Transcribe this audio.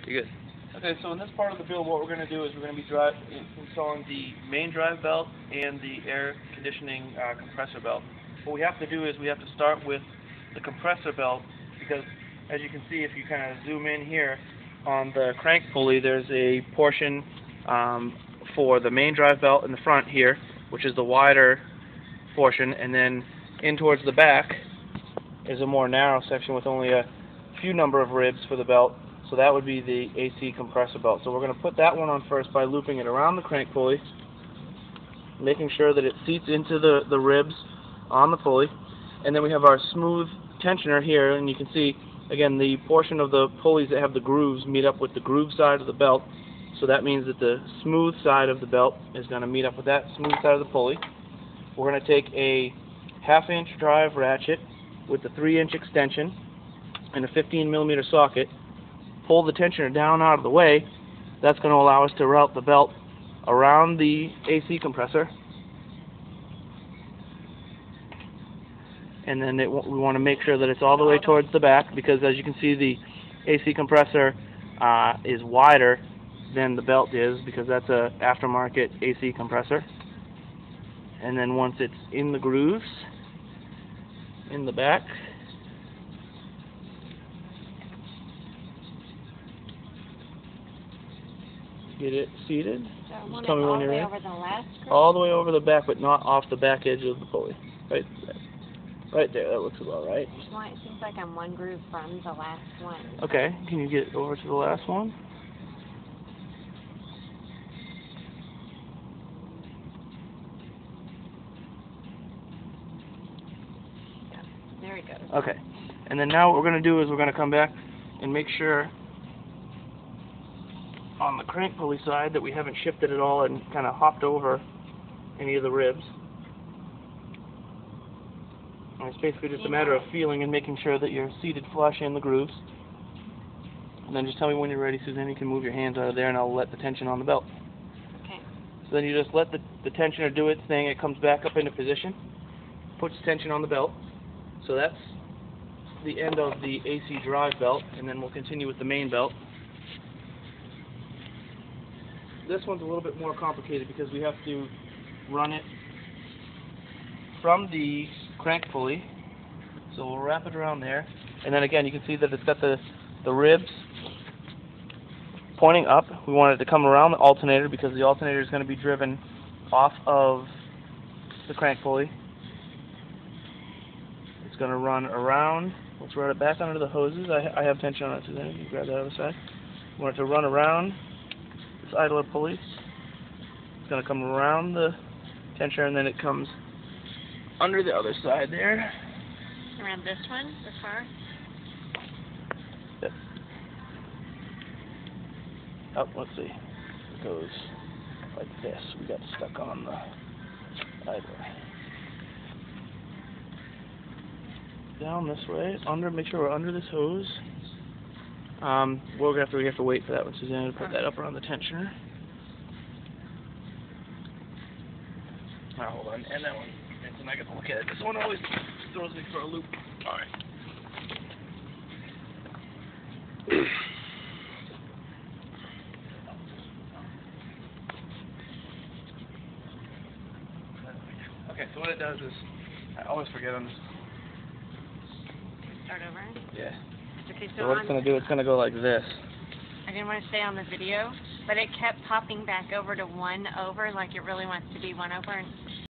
You're good. Okay, so in this part of the build, what we're going to do is we're going to be installing the main drive belt and the air conditioning compressor belt. What we have to do is we have to start with the compressor belt because, as you can see, if you kind of zoom in here on the crank pulley, there's a portion for the main drive belt in the front here, which is the wider portion, and then in towards the back is a more narrow section with only a few number of ribs for the belt. So that would be the AC compressor belt. So we're going to put that one on first by looping it around the crank pulley, making sure that it seats into the ribs on the pulley. And then we have our smooth tensioner here, and you can see, again, the portion of the pulleys that have the grooves meet up with the groove side of the belt. So that means that the smooth side of the belt is going to meet up with that smooth side of the pulley. We're going to take a 1/2-inch drive ratchet with a 3-inch extension and a 15mm socket, pull the tensioner down out of the way. That's going to allow us to route the belt around the AC compressor. And then we want to make sure that it's all the way towards the back, because as you can see, the AC compressor is wider than the belt is, because that's a aftermarket AC compressor. And then once it's in the grooves in the back, get it seated. So just tell me when you're ready. Over the last all the way over the back, but not off the back edge of the pulley. Right there. That looks about right. Well, it seems like I'm one groove from the last one. Okay. Can you get over to the last one? Yeah, there he goes. Okay. And then now what we're going to do is we're going to come back and make sure on the crank pulley side that we haven't shifted at all and kind of hopped over any of the ribs. And it's basically just a matter of feeling and making sure that you're seated flush in the grooves. And then just tell me when you're ready, Suzanne. You can move your hands out of there and I'll let the tension on the belt. Okay. So then you just let the tensioner do its thing. It comes back up into position, puts tension on the belt. So that's the end of the AC drive belt, and then we'll continue with the main belt. This one's a little bit more complicated because we have to run it from the crank pulley. So we'll wrap it around there, and then again you can see that it's got the ribs pointing up. We want it to come around the alternator because the alternator is going to be driven off of the crank pulley. It's going to run around. Let's run it back under the hoses. I have tension on it, so then you can grab that other side. We want it to run around this idler pulley. It's going to come around the tensioner, and then it comes under the other side there. Around this one, this far? Yep. Oh, let's see. It goes like this. We got stuck on the idler. Down this way, under. Make sure we're under this hose. We have to wait for that one, Suzanne, to put that up around the tensioner. Hold on, and that one. And I got to look at it. This one always throws me for a loop. All right. Okay, so what it does is, I always forget on this. Start over? Yeah. Okay, So what it's going to do, it's going to go like this. I didn't want to stay on the video, but it kept popping back over to 1 over, like it really wants to be 1 over. And